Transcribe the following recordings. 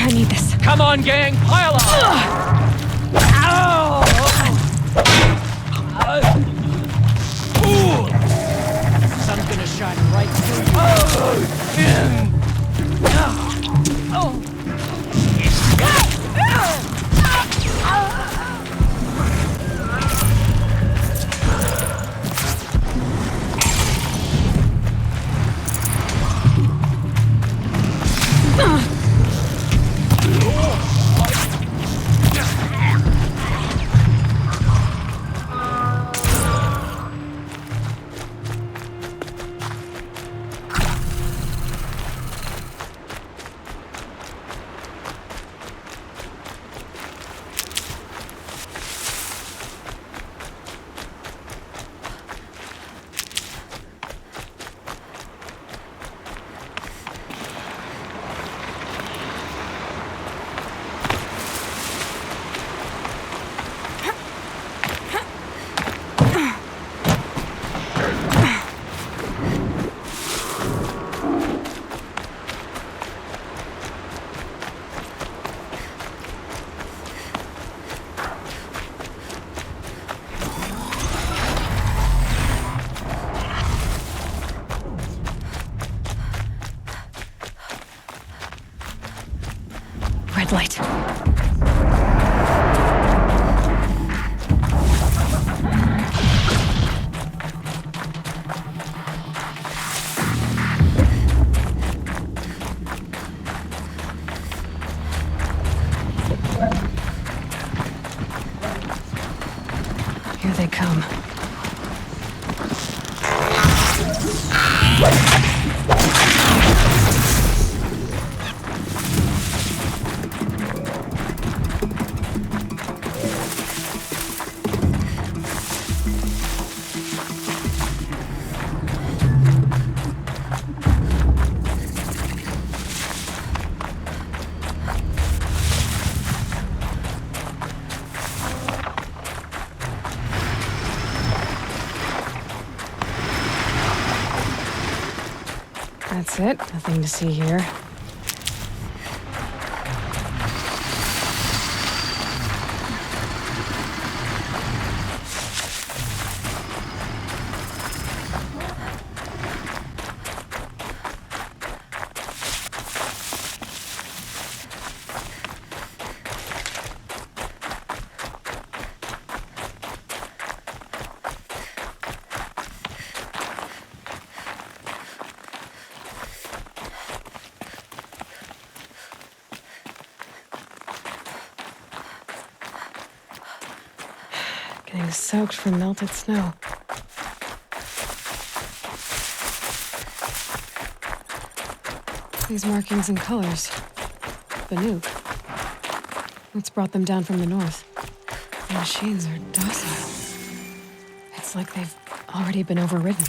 I need this. Come on, gang, pile on! Ow! Sun's gonna shine right through you. Red light. Here they come. That's it. Nothing to see here. Getting soaked from melted snow. These markings and colors. Banuk. What's brought them down from the north? The machines are docile. It's like they've already been overridden.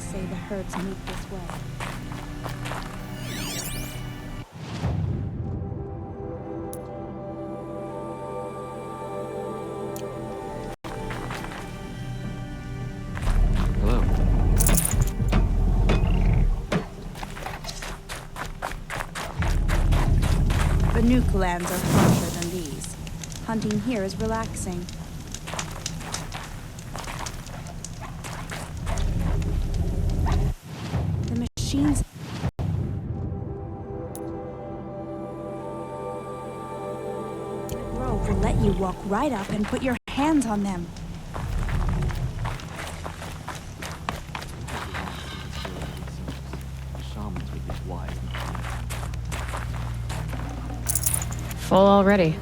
say the herds move this way. Hello. Banuk lands are harsher than these. Hunting here is relaxing. The machines... Grove will let you walk right up and put your hands on them. Shamans would be wise. Full already.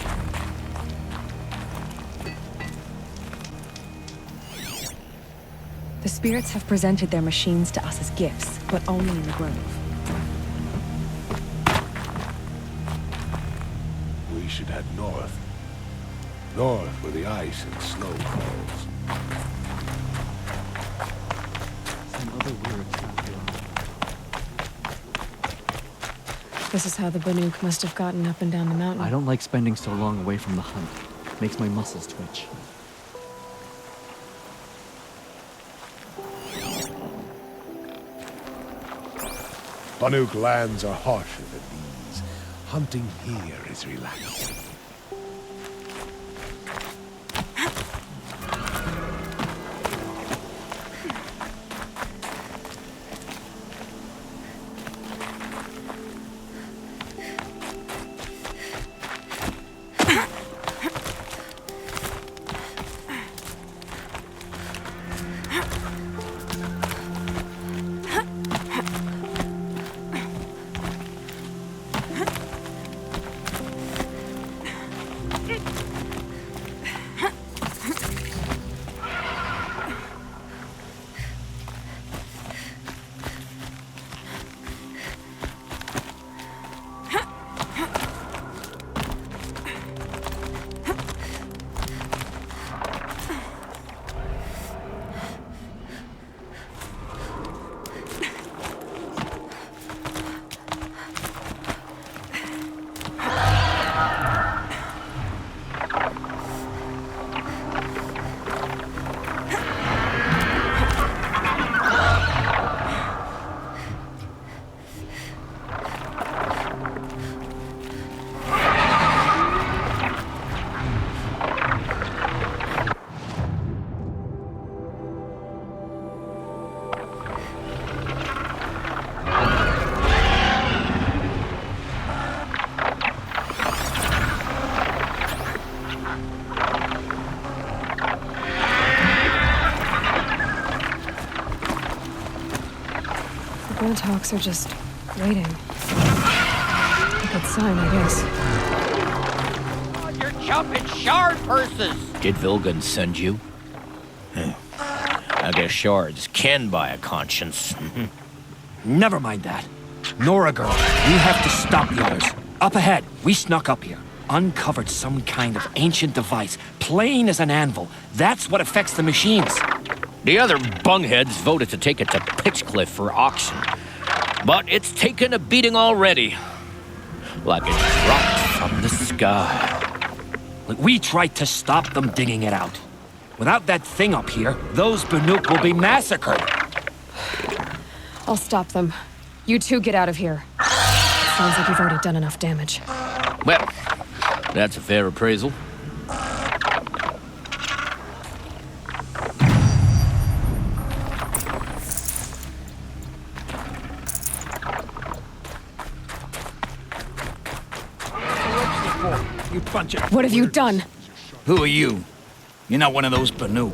The spirits have presented their machines to us as gifts, but only in the grove. We should head north. North where the ice and snow falls. Some other weird stuff here. This is how the Banuk must have gotten up and down the mountain. I don't like spending so long away from the hunt. Makes my muscles twitch. Banuk lands are harsher than these. Hunting here is relaxing. Talks are just waiting. A good sign, I guess. Oh, you're chopping shard purses! Did Vilgan send you? I guess shards can buy a conscience. Never mind that. Nora girl, you have to stop the others. Up ahead, we snuck up here. Uncovered some kind of ancient device, plain as an anvil. That's what affects the machines. The other bungheads voted to take it to Pitchcliff for auction. But it's taken a beating already. Like it dropped from the sky. Look, we tried to stop them digging it out. Without that thing up here, those Banuk will be massacred. I'll stop them. You two get out of here. Sounds like you've already done enough damage. Well, that's a fair appraisal. You bunch of... What have you done? Who are you? You're not one of those Banuk.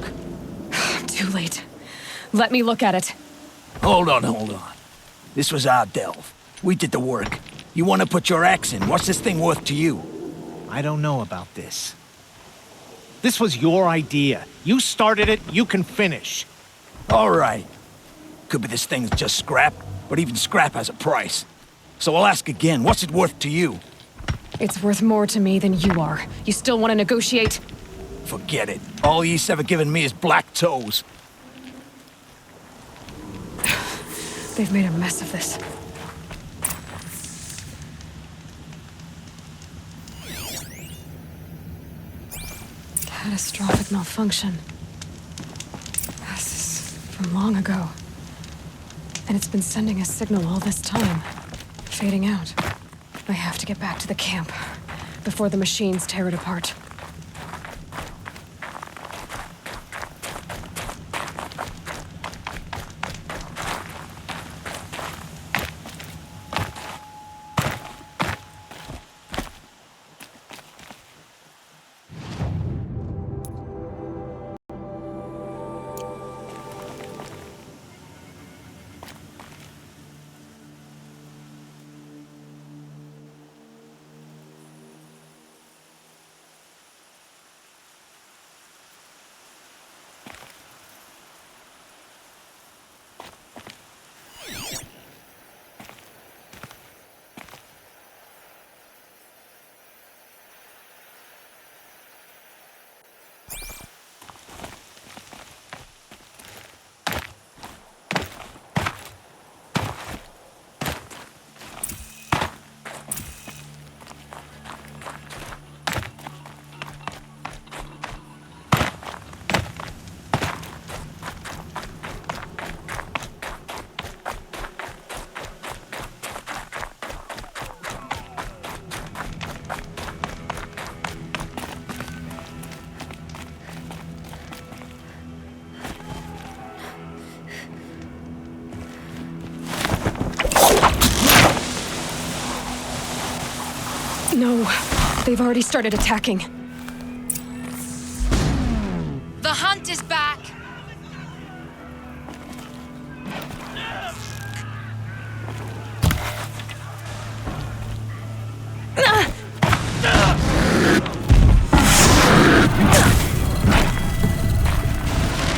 Too late. Let me look at it. Hold on. This was our delve. We did the work. You want to put your axe in? What's this thing worth to you? I don't know about this. This was your idea. You started it, you can finish. All right. Could be this thing's just scrap, but even scrap has a price. So I'll ask again, what's it worth to you? It's worth more to me than you are. You still want to negotiate? Forget it. All ye's ever given me is black toes. They've made a mess of this. Catastrophic malfunction. This is from long ago. And it's been sending a signal all this time. Fading out. I have to get back to the camp before the machines tear it apart. No, they've already started attacking. The hunt is back!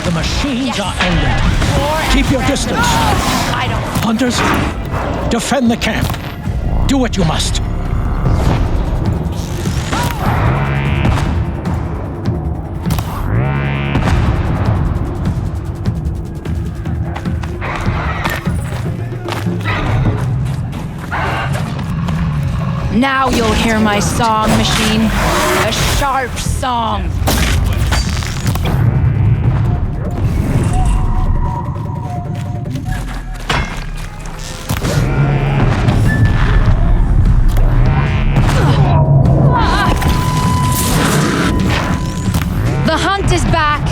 The machines are angered. Keep your distance. I don't... Hunters, defend the camp. Do what you must. Now you'll hear my song, machine. A sharp song. The hunt is back.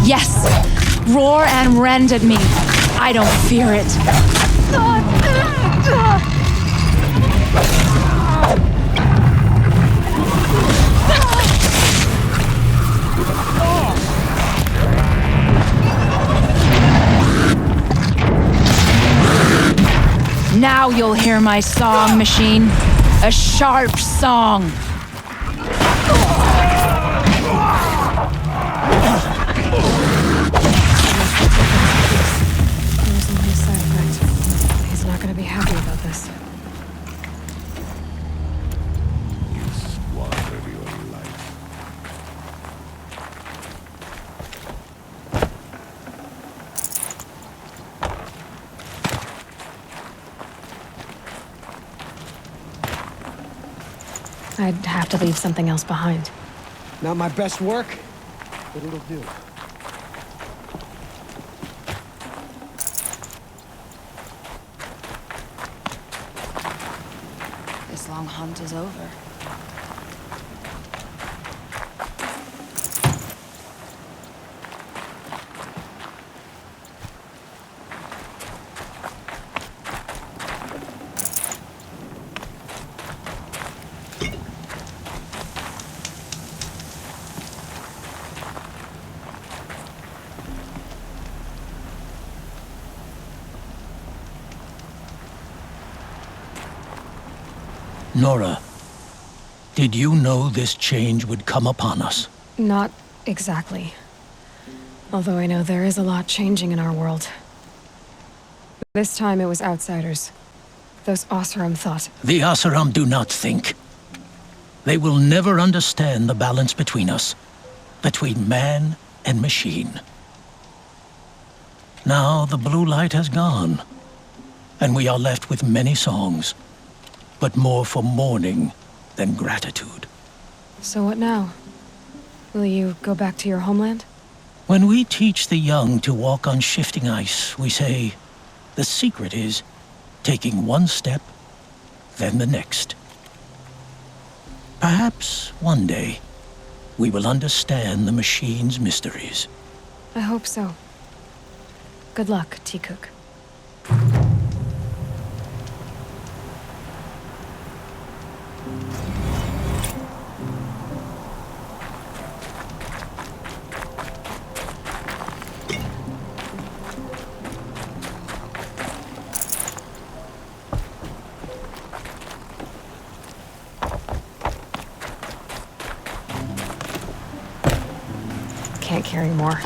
Yes, roar and rend at me. I don't fear it. Now you'll hear my song, machine. A sharp song. There's only a side effect. He's not going to be happy about this. You squandered your life. I'd have to leave something else behind. Not my best work, but it'll do. This long hunt is over. Nora, did you know this change would come upon us? Not exactly. Although I know there is a lot changing in our world. This time it was outsiders. Those Oseram thought. The Oseram do not think. They will never understand the balance between us, between man and machine. Now the blue light has gone, and we are left with many songs, but more for mourning than gratitude. So what now? Will you go back to your homeland? When we teach the young to walk on shifting ice, we say, the secret is taking one step, then the next. Perhaps one day, we will understand the machine's mysteries. I hope so. Good luck, T-Cook. Can't carry more.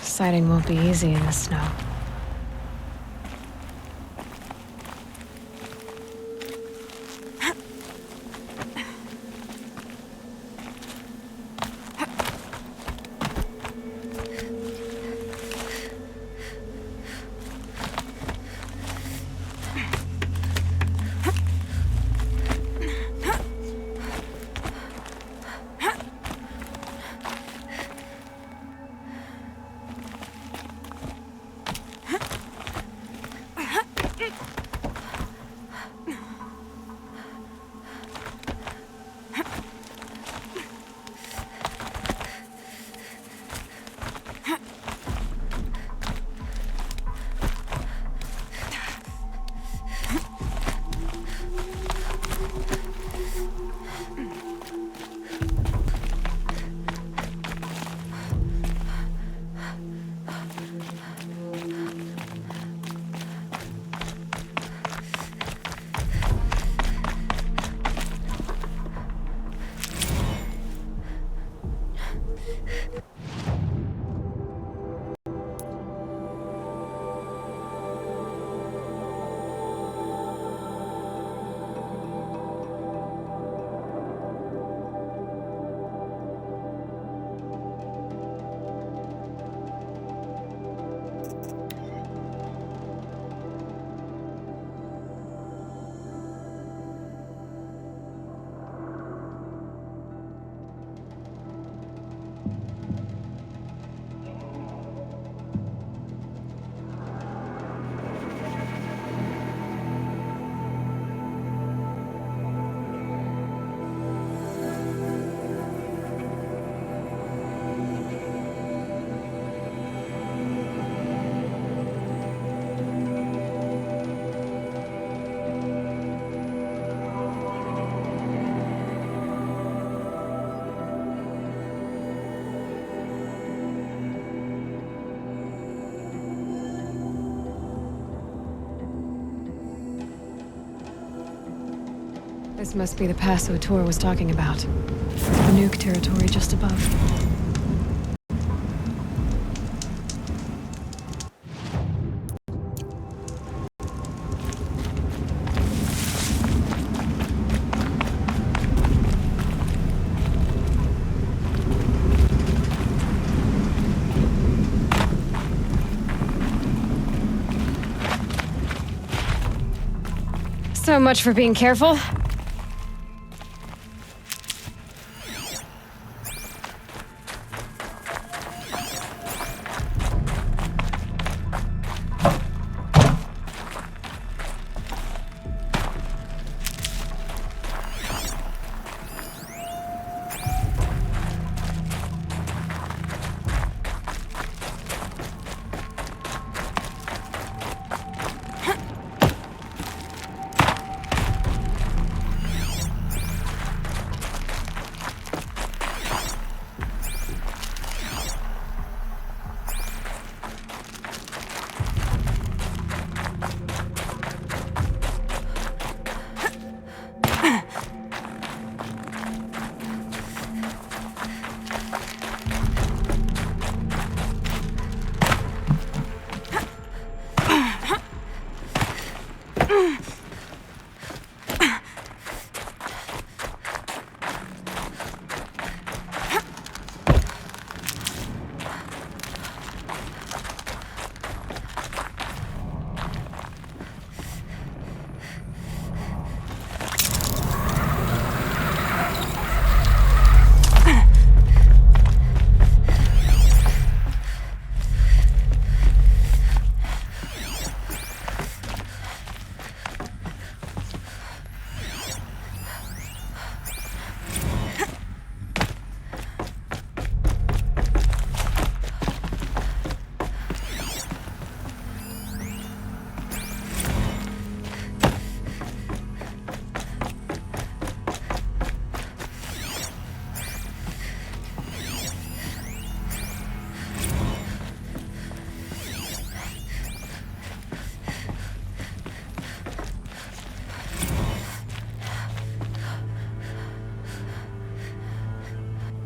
Sighting won't be easy in the snow. This must be the pass O'Tor was talking about. The nuke territory just above. So much for being careful.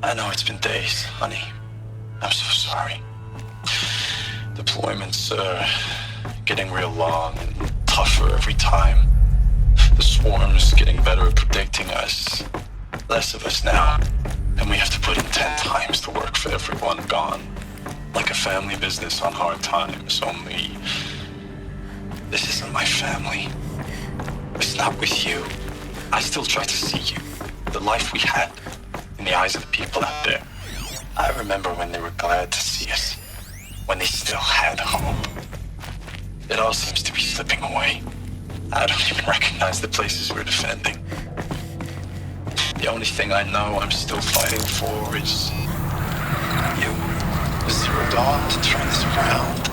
I know it's been days, honey. I'm so sorry. Deployments are getting real long and tougher every time. The swarm's getting better at predicting us. Less of us now. And we have to put in 10 times the work for everyone gone. Like a family business on hard times, only... this isn't my family. It's not with you. I still try to see you. The life we had. In the eyes of the people out there. I remember when they were glad to see us. When they still had hope. It all seems to be slipping away. I don't even recognize the places we're defending. The only thing I know I'm still fighting for is... you. Zero Dawn to turn this around.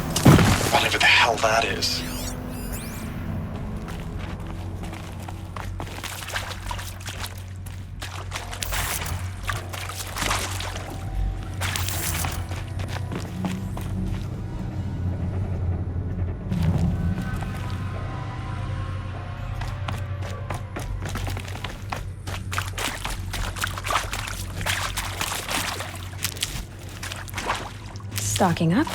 Whatever the hell that is. Stocking up.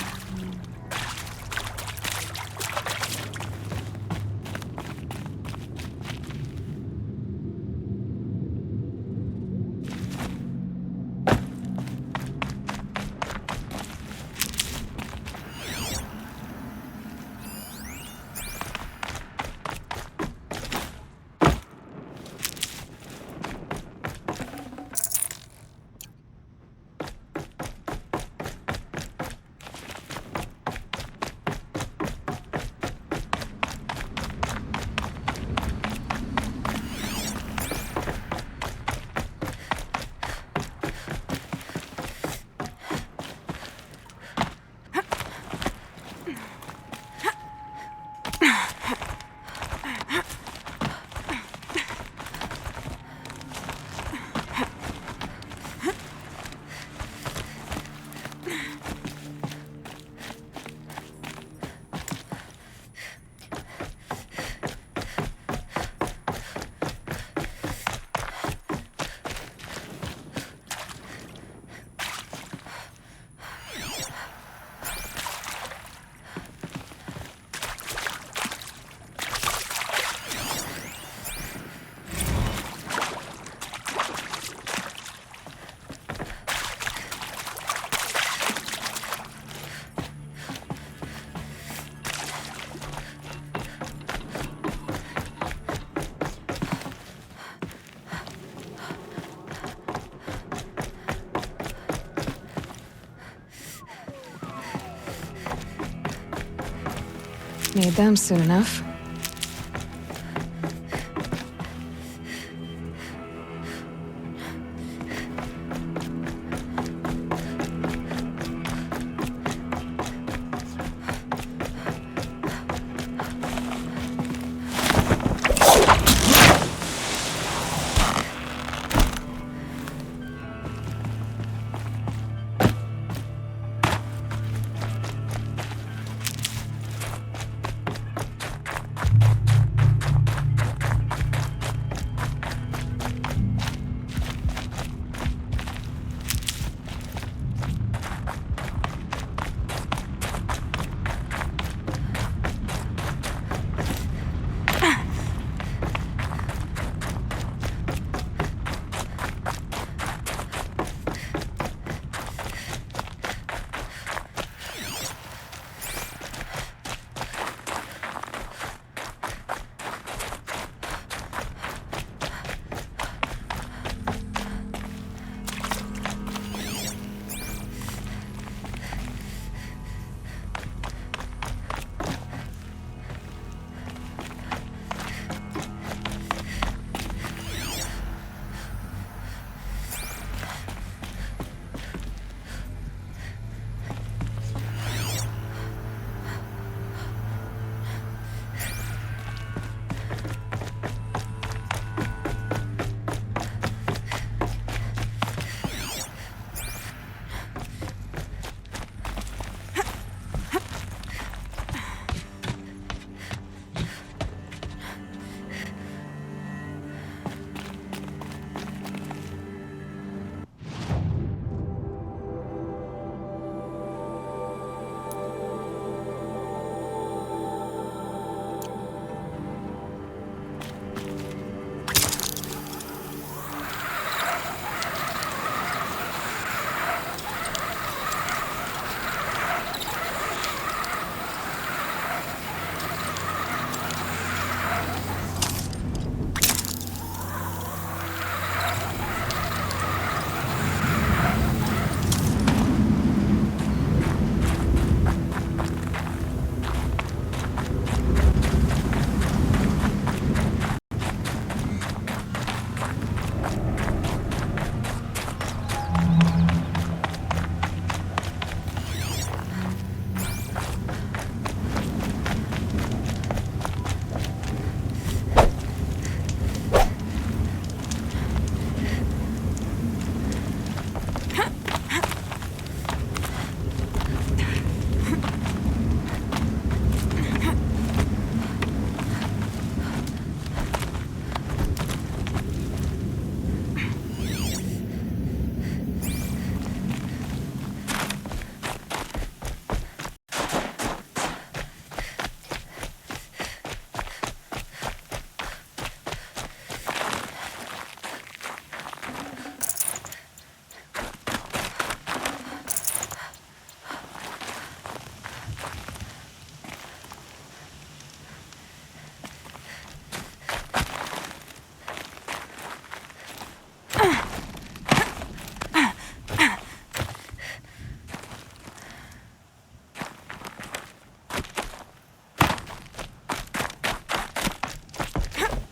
Made them soon enough.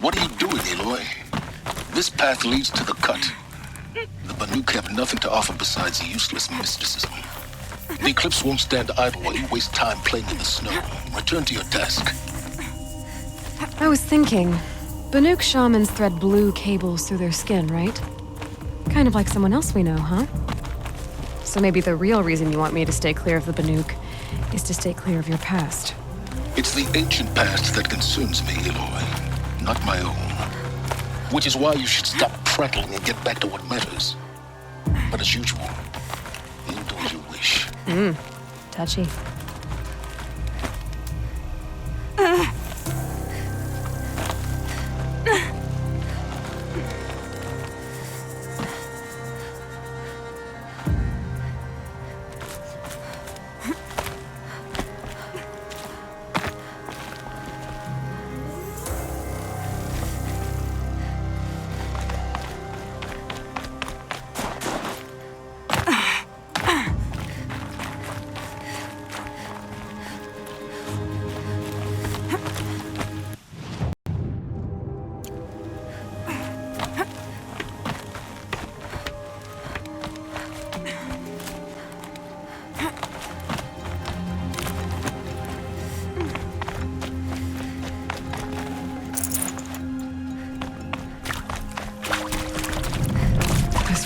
What are you doing, Aloy? This path leads to the cut. The Banuk have nothing to offer besides useless mysticism. The Eclipse won't stand idle while you waste time playing in the snow. Return to your task. I was thinking, Banuk shamans thread blue cables through their skin, right? Kind of like someone else we know, huh? So maybe the real reason you want me to stay clear of the Banuk is to stay clear of your past. It's the ancient past that concerns me, Aloy, not my own. Which is why you should stop prattling and get back to what matters. But as usual, you do as you wish. Touchy.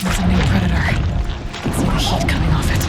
There's a new predator. I can see the heat coming off it.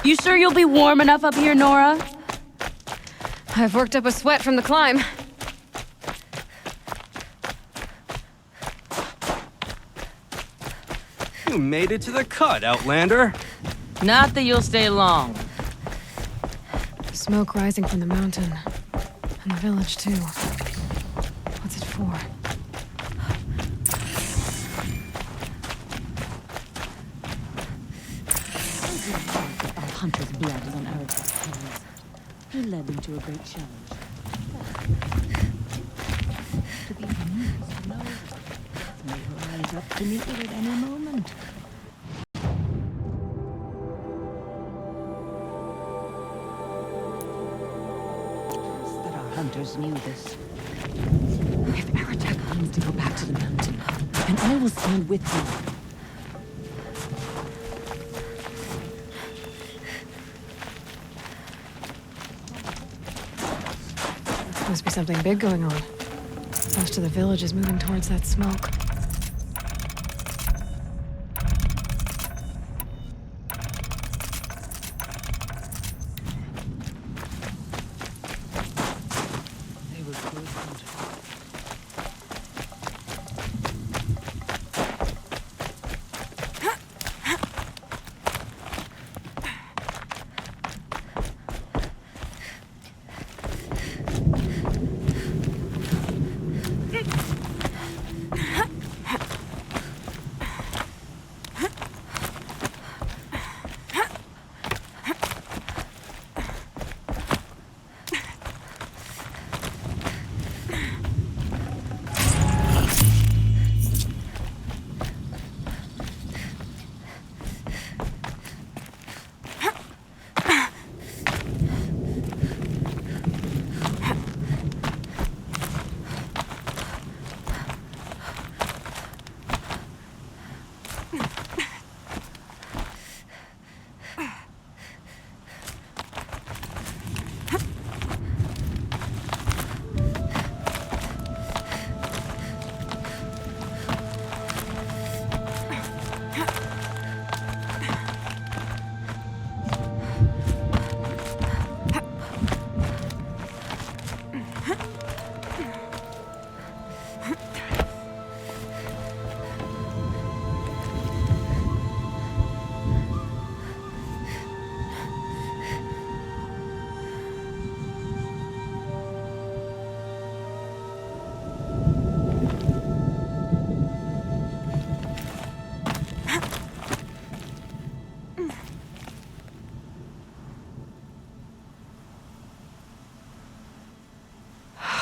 You sure you'll be warm enough up here, Nora? I've worked up a sweat from the climb. You made it to the cut, Outlander. Not that you'll stay long. The smoke rising from the mountain. And the village, too. What's it for? Our hunter's blood is on Eric's hands. He led them to a great challenge. To be amused to know that may rise up to meet it at any moment. That our hunters knew this. If Eric I will stand with you. Must be something big going on. Most of the village is moving towards that smoke.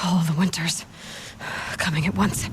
All the winters coming at once.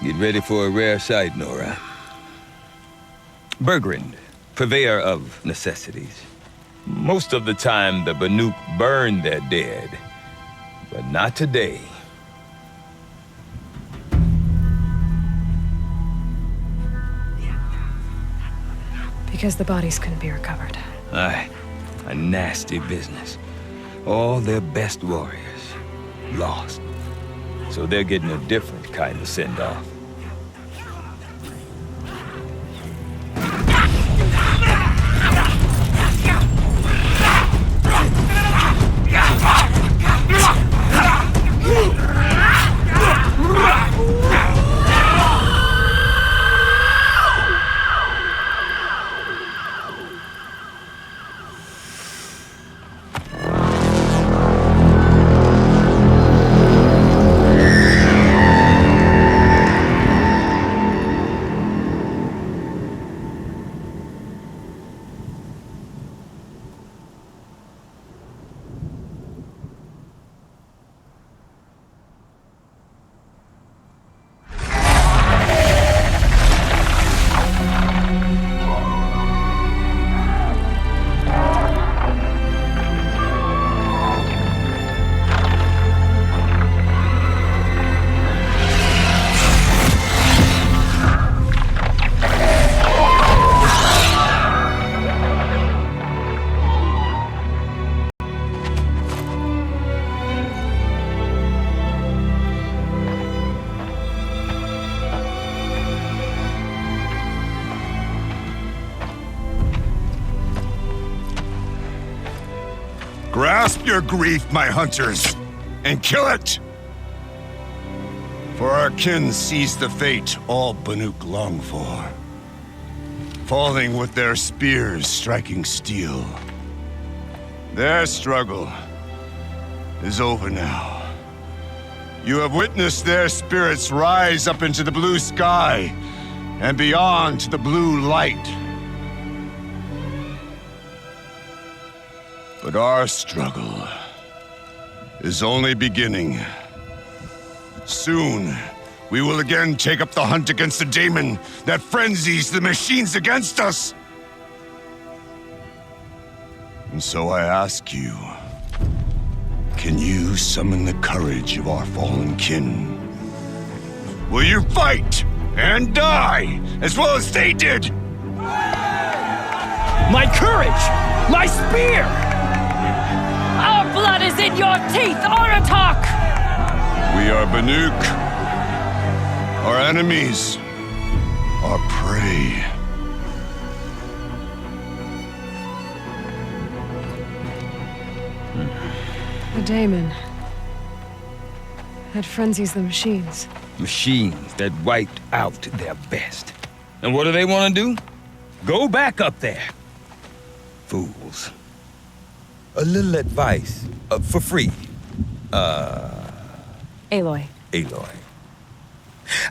Get ready for a rare sight, Nora. Bergrand, purveyor of necessities. Most of the time, the Banuk burn their dead, but not today. Because the bodies couldn't be recovered. Aye, a nasty business. All their best warriors lost. So they're getting a different kind of send-off. Grasp your grief, my hunters, and kill it! For our kin sees the fate all Banuk long for. Falling with their spears striking steel. Their struggle is over now. You have witnessed their spirits rise up into the blue sky and beyond to the blue light. But our struggle is only beginning. Soon, we will again take up the hunt against the daemon that frenzies the machines against us. And so I ask you, can you summon the courage of our fallen kin? Will you fight and die as well as they did? My courage! My spear! Our blood is in your teeth, Aratak! We are Banuk. Our enemies are prey. The daemon that frenzies the machines. Machines that wiped out their best. And what do they want to do? Go back up there. Fools. A little advice, for free. Aloy. Aloy.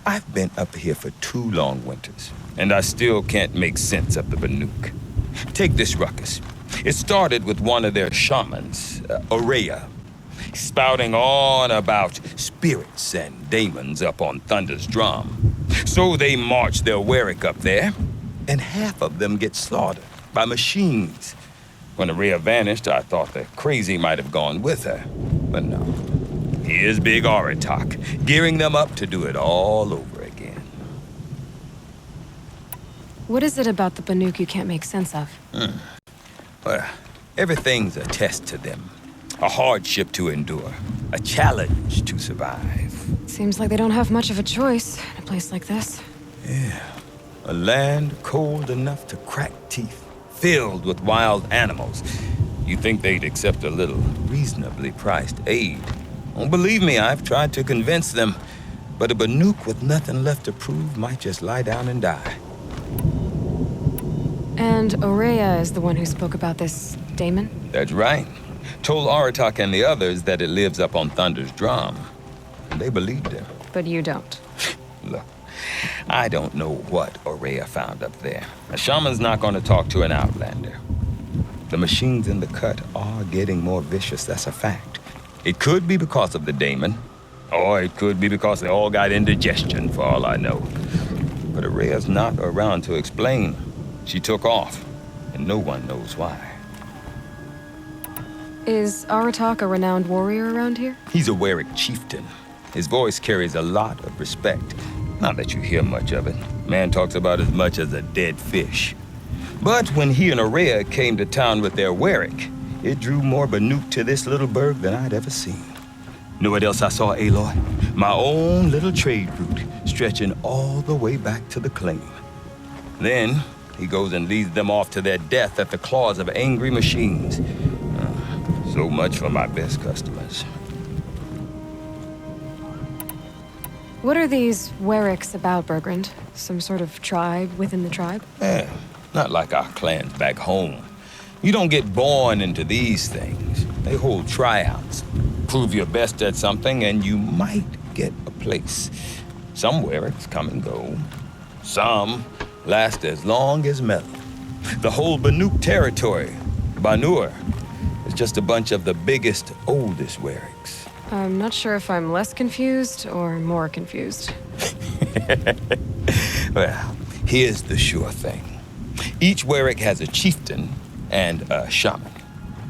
I've been up here for 2 long winters, and I still can't make sense of the Banuk. Take this ruckus. It started with one of their shamans, Aurea, spouting on about spirits and daemons up on Thunder's drum. So they march their Warwick up there, and half of them get slaughtered by machines. When Aurea vanished, I thought the crazy might have gone with her, but no. Here's Big Aratak, gearing them up to do it all over again. What is it about the Banuk you can't make sense of? Well, everything's a test to them. A hardship to endure. A challenge to survive. Seems like they don't have much of a choice in a place like this. Yeah. A land cold enough to crack teeth, filled with wild animals. You think they'd accept a little reasonably priced aid. Oh, believe me, I've tried to convince them. But a Banuk with nothing left to prove might just lie down and die. And Aurea is the one who spoke about this daemon? That's right. Told Aratak and the others that it lives up on Thunder's drum. And they believed him. But you don't. Look, I don't know what Aurea found up there. A shaman's not going to talk to an outlander. The machines in the cut are getting more vicious, that's a fact. It could be because of the daemon, or it could be because they all got indigestion, for all I know. But Aurea's not around to explain. She took off, and no one knows why. Is Aratak a renowned warrior around here? He's a Warwick chieftain. His voice carries a lot of respect. Not that you hear much of it. Man talks about as much as a dead fish. But when he and Aurea came to town with their Warwick, it drew more Banuk to this little burg than I'd ever seen. Know what else I saw, Aloy? My own little trade route, stretching all the way back to the claim. Then, he goes and leads them off to their death at the claws of angry machines. So much for my best customers. What are these Warwicks about, Bergrand? Some sort of tribe within the tribe? Yeah, not like our clans back home. You don't get born into these things. They hold tryouts. Prove your best at something and you might get a place. Some Warwicks come and go. Some last as long as metal. The whole Banuk territory, Banur, is just a bunch of the biggest, oldest Warwicks. I'm not sure if I'm less confused or more confused. Well, here's the sure thing. Each Warwick has a chieftain and a shaman.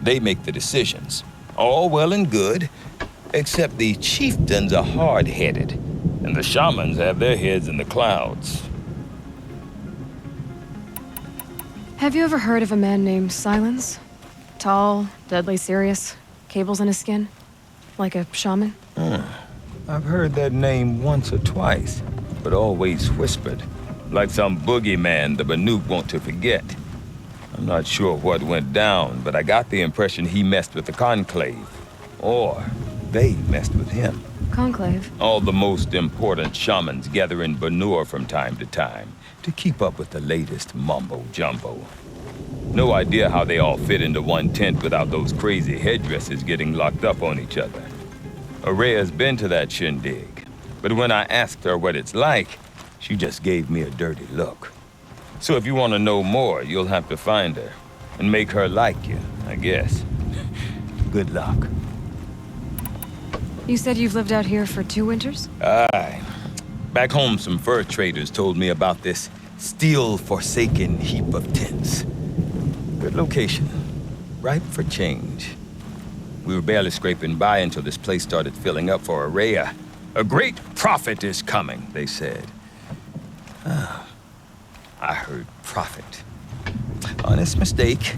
They make the decisions. All well and good, except the chieftains are hard-headed, and the shamans have their heads in the clouds. Have you ever heard of a man named Silence? Tall, deadly serious, cables in his skin? Like a shaman? I've heard that name once or twice, but always whispered. Like some boogeyman the Banuk want to forget. I'm not sure what went down, but I got the impression he messed with the Conclave. Or they messed with him. Conclave? All the most important shamans gather in Banur from time to time to keep up with the latest mumbo-jumbo. No idea how they all fit into one tent without those crazy headdresses getting locked up on each other. Araya's been to that shindig, but when I asked her what it's like, she just gave me a dirty look. So if you want to know more, you'll have to find her and make her like you, I guess. Good luck. You said you've lived out here for 2 winters? Aye. Back home, some fur traders told me about this steel-forsaken heap of tents. Good location. Ripe for change. We were barely scraping by until this place started filling up for Araya. A great prophet is coming, they said. I heard prophet. Honest mistake.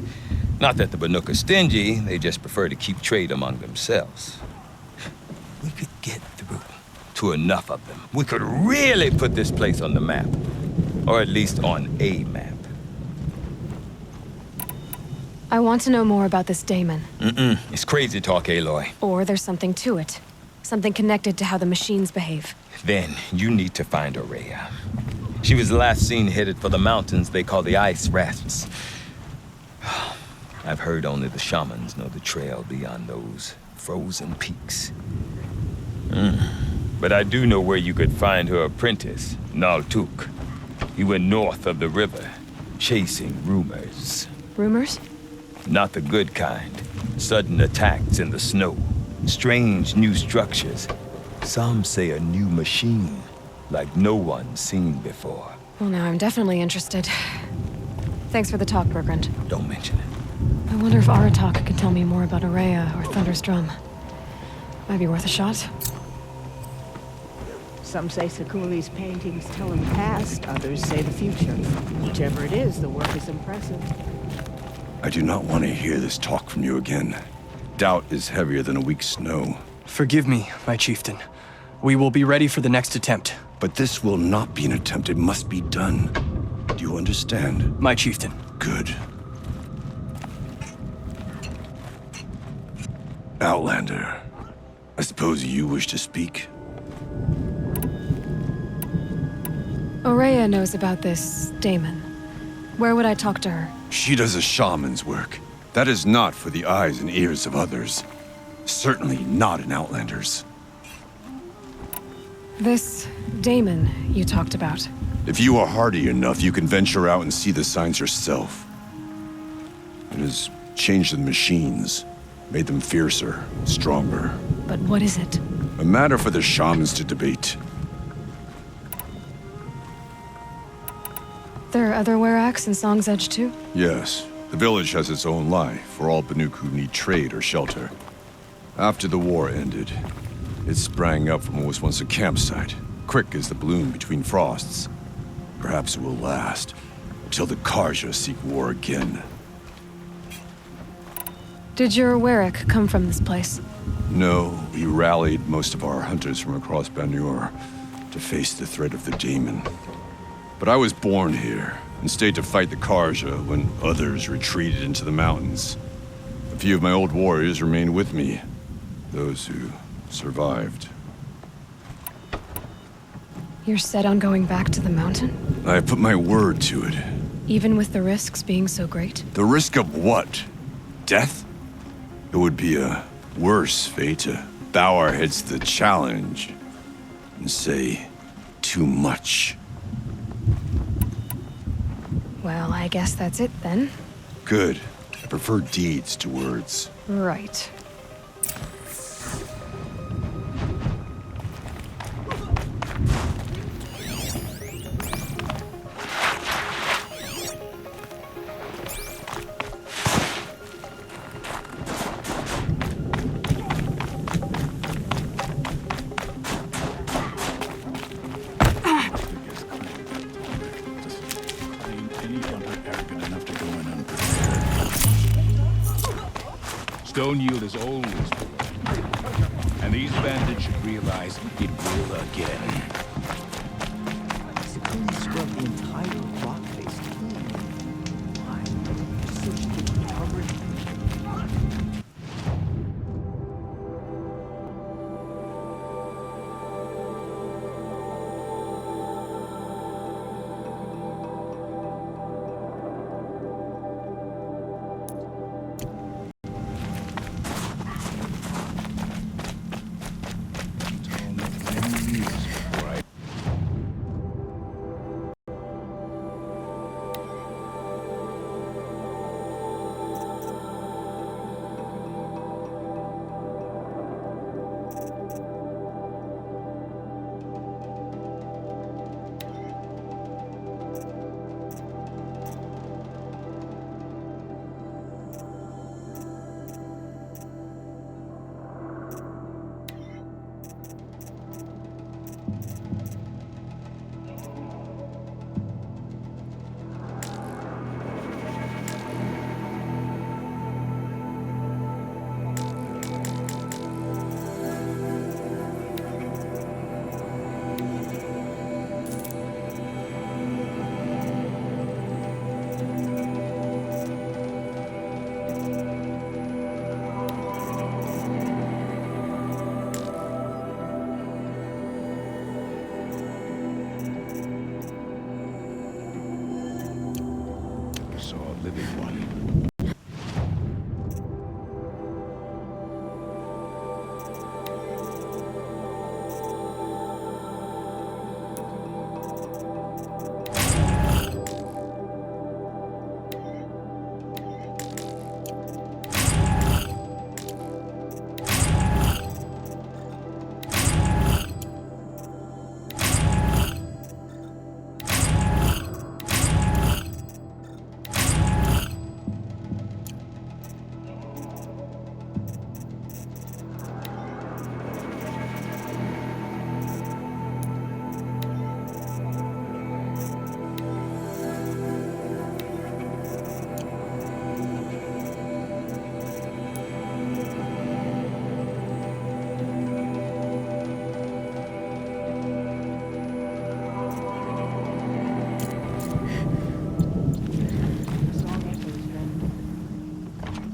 Not that the Banuk are stingy, they just prefer to keep trade among themselves. We could get through to enough of them. We could really put this place on the map. Or at least on a map. I want to know more about this daemon. It's crazy talk, Aloy. Or there's something to it. Something connected to how the machines behave. Then you need to find Araya. She was last seen headed for the mountains they call the Ice Rafts. I've heard only the shamans know the trail beyond those frozen peaks. But I do know where you could find her apprentice, Naltuk. He went north of the river, chasing rumors. Rumors? Not the good kind. Sudden attacks in the snow. Strange new structures. Some say a new machine, like no one's seen before. Well, now I'm definitely interested. Thanks for the talk, Bergrand. Don't mention it. I wonder if Aratak can tell me more about Araya or Thunder's Drum. Might be worth a shot. Some say Sakuli's paintings tell him the past, others say the future. Whichever it is, the work is impressive. I do not want to hear this talk from you again. Doubt is heavier than a week's snow. Forgive me, my chieftain. We will be ready for the next attempt. But this will not be an attempt. It must be done. Do you understand? My chieftain. Good. Outlander, I suppose you wish to speak? Araya knows about this daemon. Where would I talk to her? She does a shaman's work. That is not for the eyes and ears of others. Certainly not an Outlander's. This daemon you talked about. If you are hardy enough, you can venture out and see the signs yourself. It has changed the machines, made them fiercer, stronger. But what is it? A matter for the shamans to debate. There are other Weraks in Song's Edge too? Yes. The village has its own life for all Banuk who need trade or shelter. After the war ended, it sprang up from what was once a campsite, quick as the bloom between frosts. Perhaps it will last, until the Karja seek war again. Did your Werak come from this place? No, we rallied most of our hunters from across Banur to face the threat of the daemon. But I was born here, and stayed to fight the Karja when others retreated into the mountains. A few of my old warriors remained with me, those who survived. You're set on going back to the mountain? I have put my word to it. Even with the risks being so great? The risk of what? Death? It would be a worse fate to bow our heads to the challenge and say too much. Well, I guess that's it then. Good. I prefer deeds to words. Right. Stone yield is always full. And these bandits should realize it will again. Sakuni scrubbed the entire rock face clean. Why?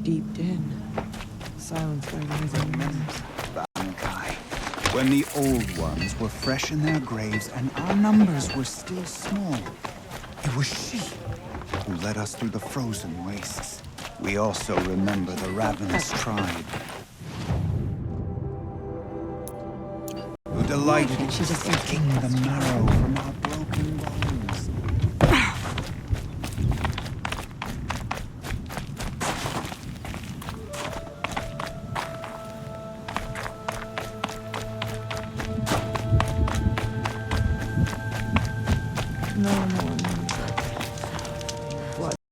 Deep in, silenced by rising winds. When the old ones were fresh in their graves and our numbers were still small, it was she who led us through the frozen wastes. We also remember the ravenous tribe, who delighted in sucking the marrow from our broken bones. No, no.